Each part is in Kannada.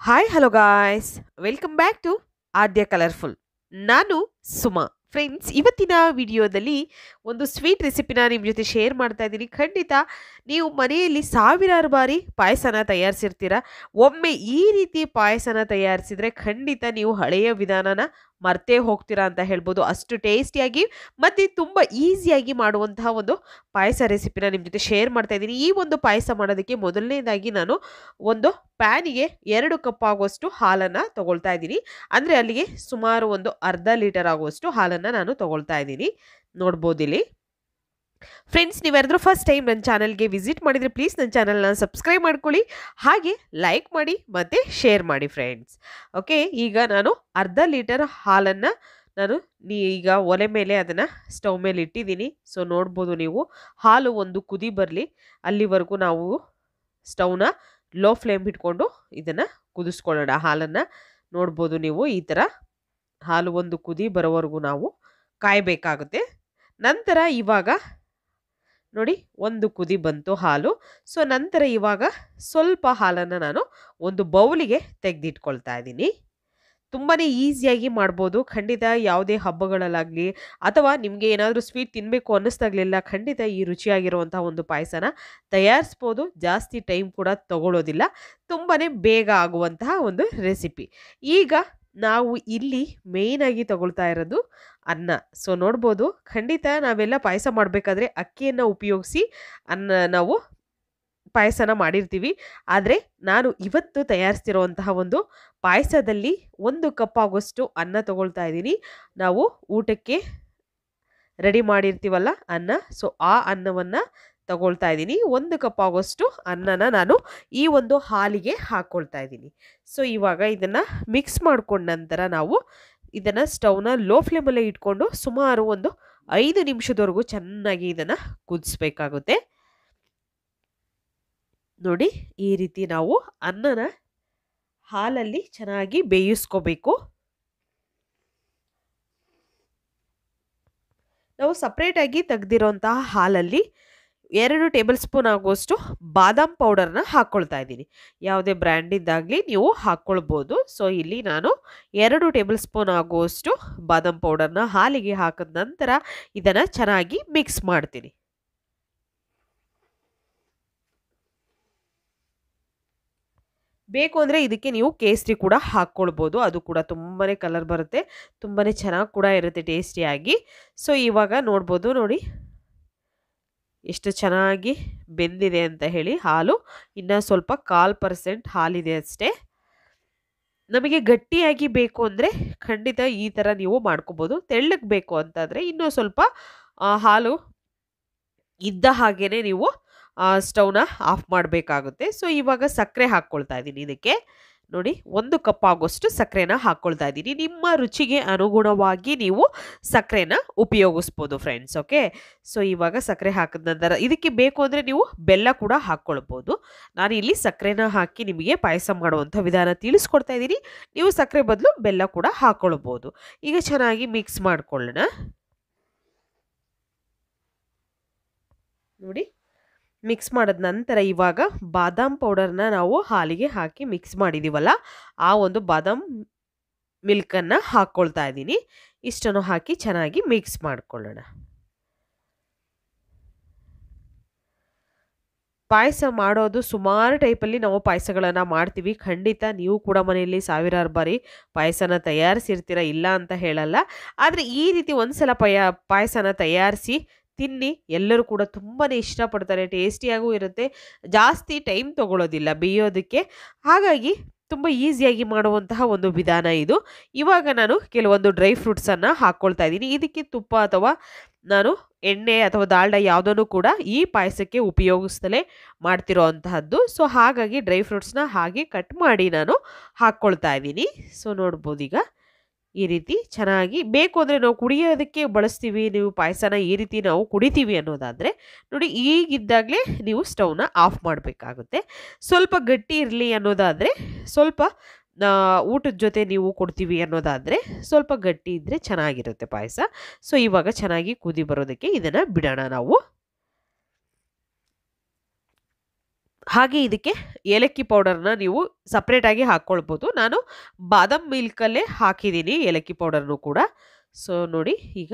Hi hello guys welcome back to Aadya colourful. ನಾನು ಸುಮಾ. ಫ್ರೆಂಡ್ಸ್, ಇವತ್ತಿನ ವಿಡಿಯೋದಲ್ಲಿ ಒಂದು ಸ್ವೀಟ್ ರೆಸಿಪಿನ ನಿಮ್ಮ ಜೊತೆ ಶೇರ್ ಮಾಡ್ತಾ ಇದ್ದೀನಿ. ಖಂಡಿತ ನೀವು ಮನೆಯಲ್ಲಿ ಸಾವಿರಾರು ಬಾರಿ ಪಾಯಸನ ತಯಾರಿಸಿರ್ತೀರ. ಒಮ್ಮೆ ಈ ರೀತಿ ಪಾಯಸನ ತಯಾರಿಸಿದ್ರೆ ಖಂಡಿತ ನೀವು ಹಳೆಯ ವಿಧಾನನ ಮರ್ತೇ ಹೋಗ್ತೀರಾ ಅಂತ ಹೇಳ್ಬೋದು. ಅಷ್ಟು ಟೇಸ್ಟಿಯಾಗಿ ಮತ್ತು ತುಂಬ ಈಸಿಯಾಗಿ ಮಾಡುವಂತಹ ಒಂದು ಪಾಯಸ ರೆಸಿಪಿನ ನಿಮ್ಮ ಜೊತೆ ಶೇರ್ ಮಾಡ್ತಾ ಇದ್ದೀನಿ. ಈ ಒಂದು ಪಾಯಸ ಮಾಡೋದಕ್ಕೆ ಮೊದಲನೇದಾಗಿ ನಾನು ಒಂದು ಪ್ಯಾನಿಗೆ 2 ಕಪ್ ಆಗುವಷ್ಟು ಹಾಲನ್ನು ತಗೊಳ್ತಾ ಇದ್ದೀನಿ. ಅಂದರೆ ಅಲ್ಲಿಗೆ ಸುಮಾರು ಒಂದು ಅರ್ಧ ಲೀಟರ್ ಆಗುವಷ್ಟು ಹಾಲನ್ನು ನಾನು ತಗೊಳ್ತಾ ಇದ್ದೀನಿ. ನೋಡ್ಬೋದು ಇಲ್ಲಿ. ಫ್ರೆಂಡ್ಸ್, ನೀವ್ಯಾರಾದ್ರೂ ಫಸ್ಟ್ ಟೈಮ್ ನನ್ನ ಚಾನಲ್ಗೆ ವಿಸಿಟ್ ಮಾಡಿದರೆ ಪ್ಲೀಸ್ ನನ್ನ ಚಾನಲ್ನ ಸಬ್ಸ್ಕ್ರೈಬ್ ಮಾಡ್ಕೊಳ್ಳಿ, ಹಾಗೆ ಲೈಕ್ ಮಾಡಿ ಮತ್ತು ಶೇರ್ ಮಾಡಿ ಫ್ರೆಂಡ್ಸ್. ಓಕೆ, ಈಗ ನಾನು ಅರ್ಧ ಲೀಟರ್ ಹಾಲನ್ನು ನಾನು ಈಗ ಒಲೆ ಮೇಲೆ ಅದನ್ನು ಸ್ಟವ್ ಮೇಲೆ ಇಟ್ಟಿದ್ದೀನಿ. ಸೊ ನೋಡ್ಬೋದು ನೀವು, ಹಾಲು ಒಂದು ಕುದಿ ಬರಲಿ ಅಲ್ಲಿವರೆಗೂ ನಾವು ಸ್ಟವ್ನ ಲೋ ಫ್ಲೇಮ್ ಇಟ್ಕೊಂಡು ಇದನ್ನು ಕುದಿಸ್ಕೊಳ್ಳೋಣ. ಹಾಲನ್ನು ನೋಡ್ಬೋದು ನೀವು, ಈ ಥರ ಹಾಲು ಒಂದು ಕುದಿ ಬರೋವರೆಗೂ ನಾವು ಕಾಯಬೇಕಾಗುತ್ತೆ. ನಂತರ ಇವಾಗ ನೋಡಿ, ಒಂದು ಕುದಿ ಬಂತು ಹಾಲು. ಸೊ ನಂತರ ಇವಾಗ ಸ್ವಲ್ಪ ಹಾಲನ್ನು ನಾನು ಒಂದು ಬೌಲಿಗೆ ತೆಗೆದಿಟ್ಕೊಳ್ತಾ ಇದ್ದೀನಿ. ತುಂಬಾ ಈಸಿಯಾಗಿ ಮಾಡ್ಬೋದು. ಖಂಡಿತ ಯಾವುದೇ ಹಬ್ಬಗಳಲ್ಲಾಗಲಿ ಅಥವಾ ನಿಮಗೆ ಏನಾದರೂ ಸ್ವೀಟ್ ತಿನ್ನಬೇಕು ಅನ್ನಿಸ್ದಾಗಲಿಲ್ಲ, ಖಂಡಿತ ಈ ರುಚಿಯಾಗಿರುವಂಥ ಒಂದು ಪಾಯಸನ ತಯಾರಿಸ್ಬೋದು. ಜಾಸ್ತಿ ಟೈಮ್ ಕೂಡ ತಗೊಳ್ಳೋದಿಲ್ಲ, ತುಂಬಾ ಬೇಗ ಆಗುವಂತಹ ಒಂದು ರೆಸಿಪಿ. ಈಗ ನಾವು ಇಲ್ಲಿ ಮೇಯ್ನಾಗಿ ತಗೊಳ್ತಾ ಇರೋದು ಅನ್ನ. ಸೊ ನೋಡ್ಬೋದು, ಖಂಡಿತ ನಾವೆಲ್ಲ ಪಾಯಸ ಮಾಡಬೇಕಾದ್ರೆ ಅಕ್ಕಿಯನ್ನು ಉಪಯೋಗಿಸಿ ನಾವು ಪಾಯಸನ ಮಾಡಿರ್ತೀವಿ. ಆದರೆ ನಾನು ಇವತ್ತು ತಯಾರಿಸ್ತಿರುವಂತಹ ಒಂದು ಪಾಯಸದಲ್ಲಿ 1 ಕಪ್ ಆಗುವಷ್ಟು ಅನ್ನ ತಗೊಳ್ತಾ ಇದ್ದೀನಿ. ನಾವು ಊಟಕ್ಕೆ ರೆಡಿ ಮಾಡಿರ್ತೀವಲ್ಲ ಅನ್ನ, ಸೊ ಆ ಅನ್ನವನ್ನು ತಗೊಳ್ತಾ ಇದ್ದೀನಿ. 1 ಕಪ್ ಆಗುವಷ್ಟು ಅನ್ನನ ನಾನು ಈ ಒಂದು ಹಾಲಿಗೆ ಹಾಕ್ಕೊಳ್ತಾ ಇದ್ದೀನಿ. ಸೊ ಇವಾಗ ಇದನ್ನು ಮಿಕ್ಸ್ ಮಾಡ್ಕೊಂಡ ನಂತರ ನಾವು ಇದನ್ನು ಸ್ಟವ್ನ ಲೋ ಫ್ಲೇಮಲ್ಲೇ ಇಟ್ಕೊಂಡು ಸುಮಾರು ಒಂದು 5 ನಿಮಿಷದವರೆಗೂ ಚೆನ್ನಾಗಿ ಇದನ್ನು ಕುದಿಸ್ಬೇಕಾಗುತ್ತೆ. ನೋಡಿ, ಈ ರೀತಿ ನಾವು ಅನ್ನನ ಹಾಲಲ್ಲಿ ಚೆನ್ನಾಗಿ ಬೇಯಿಸ್ಕೋಬೇಕು. ನಾವು ಸಪ್ರೇಟಾಗಿ ತೆಗೆದಿರೋಂತಹ ಹಾಲಲ್ಲಿ 2 ಟೇಬಲ್ ಸ್ಪೂನ್ ಆಗುವಷ್ಟು ಬಾದಾಮ್ ಪೌಡರ್ನ ಹಾಕ್ಕೊಳ್ತಾ ಇದ್ದೀನಿ. ಯಾವುದೇ ಬ್ರ್ಯಾಂಡಿದ್ದಾಗಲಿ ನೀವು ಹಾಕ್ಕೊಳ್ಬೋದು. ಸೊ ಇಲ್ಲಿ ನಾನು 2 ಟೇಬಲ್ ಸ್ಪೂನ್ ಆಗುವಷ್ಟು ಬಾದಾಮ್ ಪೌಡರ್ನ ಹಾಲಿಗೆ ಹಾಕಿದ ನಂತರ ಇದನ್ನು ಚೆನ್ನಾಗಿ ಮಿಕ್ಸ್ ಮಾಡ್ತೀನಿ. ಬೇಕು ಅಂದರೆ ಇದಕ್ಕೆ ನೀವು ಕೇಸರಿ ಕೂಡ ಹಾಕ್ಕೊಳ್ಬೋದು, ಅದು ಕೂಡ ತುಂಬಾ ಕಲರ್ ಬರುತ್ತೆ, ತುಂಬಾ ಚೆನ್ನಾಗಿ ಕೂಡ ಇರುತ್ತೆ ಟೇಸ್ಟಿಯಾಗಿ. ಸೊ ಇವಾಗ ನೋಡ್ಬೋದು, ನೋಡಿ ಎಷ್ಟು ಚೆನ್ನಾಗಿ ಬೆಂದಿದೆ ಅಂತ ಹೇಳಿ. ಹಾಲು ಇನ್ನೂ ಸ್ವಲ್ಪ 1/4% ಹಾಲಿದೆ ಅಷ್ಟೇ. ನಮಗೆ ಗಟ್ಟಿಯಾಗಿ ಬೇಕು ಅಂದರೆ ಖಂಡಿತ ಈ ಥರ ನೀವು ಮಾಡ್ಕೋಬೋದು. ತೆಳ್ಳಗೆ ಬೇಕು ಅಂತಂದರೆ ಇನ್ನೂ ಸ್ವಲ್ಪ ಹಾಲು ಇದ್ದ ಹಾಗೇ ನೀವು ಸ್ಟವ್ನ ಆಫ್ ಮಾಡಬೇಕಾಗುತ್ತೆ. ಸೊ ಇವಾಗ ಸಕ್ಕರೆ ಹಾಕ್ಕೊಳ್ತಾ ಇದ್ದೀನಿ. ಇದಕ್ಕೆ ನೋಡಿ, 1 ಕಪ್ ಆಗೋಷ್ಟು ಸಕ್ಕರೆನ ಹಾಕ್ಕೊಳ್ತಾ ಇದ್ದೀನಿ. ನಿಮ್ಮ ರುಚಿಗೆ ಅನುಗುಣವಾಗಿ ನೀವು ಸಕ್ಕರೆನ ಉಪಯೋಗಿಸ್ಬೋದು ಫ್ರೆಂಡ್ಸ್. ಓಕೆ, ಸೊ ಇವಾಗ ಸಕ್ಕರೆ ಹಾಕಿದ ನಂತರ ಇದಕ್ಕೆ ಬೇಕು ಅಂದರೆ ನೀವು ಬೆಲ್ಲ ಕೂಡ ಹಾಕ್ಕೊಳ್ಬೋದು. ನಾನು ಇಲ್ಲಿ ಸಕ್ಕರೆನ ಹಾಕಿ ನಿಮಗೆ ಪಾಯಸ ಮಾಡುವಂಥ ವಿಧಾನ ತಿಳಿಸ್ಕೊಡ್ತಾ ಇದ್ದೀನಿ. ನೀವು ಸಕ್ಕರೆ ಬದಲು ಬೆಲ್ಲ ಕೂಡ ಹಾಕ್ಕೊಳ್ಬೋದು. ಈಗ ಚೆನ್ನಾಗಿ ಮಿಕ್ಸ್ ಮಾಡ್ಕೊಳ್ಳೋಣ. ನೋಡಿ, ಮಿಕ್ಸ್ ಮಾಡಿದ ನಂತರ ಇವಾಗ ಬಾದಾಮ್ ಪೌಡರ್ನ ನಾವು ಹಾಲಿಗೆ ಹಾಕಿ ಮಿಕ್ಸ್ ಮಾಡಿದ್ದೀವಲ್ಲ, ಆ ಒಂದು ಬಾದಾಮ್ ಮಿಲ್ಕನ್ನು ಹಾಕ್ಕೊಳ್ತಾ ಇದ್ದೀನಿ. ಇಷ್ಟನ್ನು ಹಾಕಿ ಚೆನ್ನಾಗಿ ಮಿಕ್ಸ್ ಮಾಡ್ಕೊಳ್ಳೋಣ. ಪಾಯಸ ಮಾಡೋದು ಸುಮಾರು ಟೈಪಲ್ಲಿ ನಾವು ಪಾಯಸಗಳನ್ನು ಮಾಡ್ತೀವಿ. ಖಂಡಿತ ನೀವು ಕೂಡ ಮನೆಯಲ್ಲಿ ಸಾವಿರಾರು ಬಾರಿ ಪಾಯಸನ ತಯಾರಿಸಿರ್ತೀರ, ಇಲ್ಲ ಅಂತ ಹೇಳಲ್ಲ. ಆದರೆ ಈ ರೀತಿ ಒಂದು ಸಲ ಪಾಯಸನ ತಯಾರಿಸಿ ತಿನ್ನಿ, ಎಲ್ಲರೂ ಕೂಡ ತುಂಬಾ ಇಷ್ಟಪಡ್ತಾರೆ. ಟೇಸ್ಟಿಯಾಗೂ ಇರುತ್ತೆ, ಜಾಸ್ತಿ ಟೈಮ್ ತೊಗೊಳ್ಳೋದಿಲ್ಲ ಬೇಯೋದಕ್ಕೆ. ಹಾಗಾಗಿ ತುಂಬ ಈಸಿಯಾಗಿ ಮಾಡುವಂತಹ ಒಂದು ವಿಧಾನ ಇದು. ಇವಾಗ ನಾನು ಕೆಲವೊಂದು ಡ್ರೈ ಫ್ರೂಟ್ಸನ್ನು ಹಾಕ್ಕೊಳ್ತಾ ಇದ್ದೀನಿ. ಇದಕ್ಕೆ ತುಪ್ಪ ಅಥವಾ ನಾನು ಎಣ್ಣೆ ಅಥವಾ ದಾಲ್ಡ ಯಾವುದನ್ನು ಕೂಡ ಈ ಪಾಯಸಕ್ಕೆ ಉಪಯೋಗಿಸ್ತಲೇ ಮಾಡ್ತಿರೋ ಅಂತಹದ್ದು. ಸೊ ಹಾಗಾಗಿ ಡ್ರೈ ಫ್ರೂಟ್ಸ್ನ ಹಾಗೆ ಕಟ್ ಮಾಡಿ ನಾನು ಹಾಕ್ಕೊಳ್ತಾ ಇದ್ದೀನಿ. ಸೊ ನೋಡ್ಬೋದು, ಈಗ ಈ ರೀತಿ ಚೆನ್ನಾಗಿ ಬೇಕು ಅಂದರೆ ನಾವು ಕುಡಿಯೋದಕ್ಕೆ ಬಳಸ್ತೀವಿ. ನೀವು ಪಾಯಸನ ಈ ರೀತಿ ನಾವು ಕುಡಿತೀವಿ ಅನ್ನೋದಾದರೆ ನೋಡಿ, ಈಗಿದ್ದಾಗಲೇ ನೀವು ಸ್ಟವ್ನ ಆಫ್ ಮಾಡಬೇಕಾಗುತ್ತೆ. ಸ್ವಲ್ಪ ಗಟ್ಟಿ ಇರಲಿ ಅನ್ನೋದಾದರೆ, ಸ್ವಲ್ಪ ಊಟದ ಜೊತೆ ನೀವು ಕೊಡ್ತೀವಿ ಅನ್ನೋದಾದರೆ ಸ್ವಲ್ಪ ಗಟ್ಟಿ ಇದ್ದರೆ ಚೆನ್ನಾಗಿರುತ್ತೆ ಪಾಯಸ. ಸೊ ಇವಾಗ ಚೆನ್ನಾಗಿ ಕುದಿ ಬರೋದಕ್ಕೆ ಇದನ್ನು ಬಿಡೋಣ ನಾವು. ಹಾಗೆ ಇದಕ್ಕೆ ಏಲಕ್ಕಿ ಪೌಡರ್ನ ನೀವು ಸಪ್ರೇಟಾಗಿ ಹಾಕ್ಕೊಳ್ಬೋದು. ನಾನು ಬಾದಾಮ್ ಮಿಲ್ಕಲ್ಲೇ ಹಾಕಿದ್ದೀನಿ ಏಲಕ್ಕಿ ಪೌಡರ್ನು ಕೂಡ. ಸೊ ನೋಡಿ ಈಗ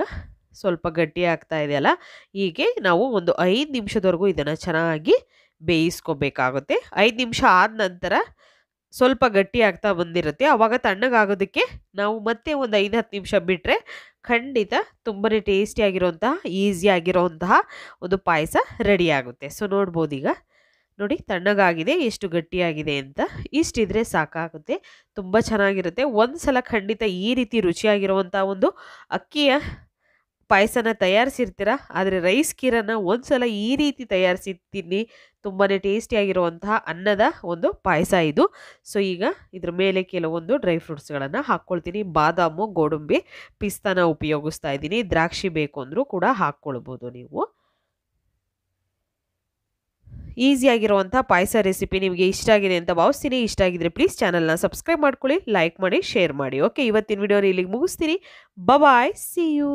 ಸ್ವಲ್ಪ ಗಟ್ಟಿ ಆಗ್ತಾ ಇದೆಯಲ್ಲ, ಹೀಗೆ ನಾವು ಒಂದು 5 ನಿಮಿಷದವರೆಗೂ ಇದನ್ನು ಚೆನ್ನಾಗಿ ಬೇಯಿಸ್ಕೋಬೇಕಾಗುತ್ತೆ. 5 ನಿಮಿಷ ಆದ ನಂತರ ಸ್ವಲ್ಪ ಗಟ್ಟಿ ಆಗ್ತಾ ಬಂದಿರುತ್ತೆ. ಆವಾಗ ತಣ್ಣಗಾಗೋದಕ್ಕೆ ನಾವು ಮತ್ತೆ ಒಂದು 5-10 ನಿಮಿಷ ಬಿಟ್ಟರೆ ಖಂಡಿತ ತುಂಬಾ ಟೇಸ್ಟಿಯಾಗಿರೋಂತಹ, ಈಸಿಯಾಗಿರೋಂತಹ ಒಂದು ಪಾಯಸ ರೆಡಿ ಆಗುತ್ತೆ. ಸೊ ನೋಡ್ಬೋದೀಗ ನೋಡಿ ತಣ್ಣಗಾಗಿದೆ, ಎಷ್ಟು ಗಟ್ಟಿಯಾಗಿದೆ ಅಂತ. ಇಷ್ಟಿದ್ರೆ ಸಾಕಾಗುತ್ತೆ, ತುಂಬ ಚೆನ್ನಾಗಿರುತ್ತೆ. ಒಂದು ಸಲ ಖಂಡಿತ ಈ ರೀತಿ ರುಚಿಯಾಗಿರುವಂಥ ಒಂದು ಅಕ್ಕಿಯ ಪಾಯಸನ ತಯಾರಿಸಿರ್ತೀರ, ಆದರೆ ರೈಸ್ ಖೀರನ್ನು ಒಂದು ಸಲ ಈ ರೀತಿ ತಯಾರಿಸಿ ತಿನ್ನಿ, ತುಂಬಾ ಟೇಸ್ಟಿಯಾಗಿರುವಂತಹ ಅನ್ನದ ಒಂದು ಪಾಯಸ ಇದು. ಸೊ ಈಗ ಇದ್ರ ಮೇಲೆ ಕೆಲವೊಂದು ಡ್ರೈ ಫ್ರೂಟ್ಸ್ಗಳನ್ನು ಹಾಕ್ಕೊಳ್ತೀನಿ. ಬಾದಾಮು, ಗೋಡಂಬಿ, ಪಿಸ್ತಾನ ಉಪಯೋಗಿಸ್ತಾ ಇದ್ದೀನಿ. ದ್ರಾಕ್ಷಿ ಬೇಕು ಅಂದರೂ ಕೂಡ ಹಾಕ್ಕೊಳ್ಬೋದು ನೀವು. ಈಸಿಯಾಗಿರುವಂಥ ಪಾಯಸ ರೆಸಿಪಿ ನಿಮಗೆ ಇಷ್ಟ ಆಗಿದೆ ಅಂತ ಭಾವಿಸ್ತೀನಿ. ಇಷ್ಟ ಆಗಿದ್ರೆ ಪ್ಲೀಸ್ ಚಾನಲ್ನ ಸಬ್ಸ್ಕ್ರೈಬ್ ಮಾಡ್ಕೊಳ್ಳಿ, ಲೈಕ್ ಮಾಡಿ, ಶೇರ್ ಮಾಡಿ. ಓಕೆ, ಇವತ್ತಿನ ವಿಡಿಯೋನ ಇಲ್ಲಿಗೆ ಮುಗಿಸ್ತೀನಿ. ಬಾಯ್, ಸಿ ಯು.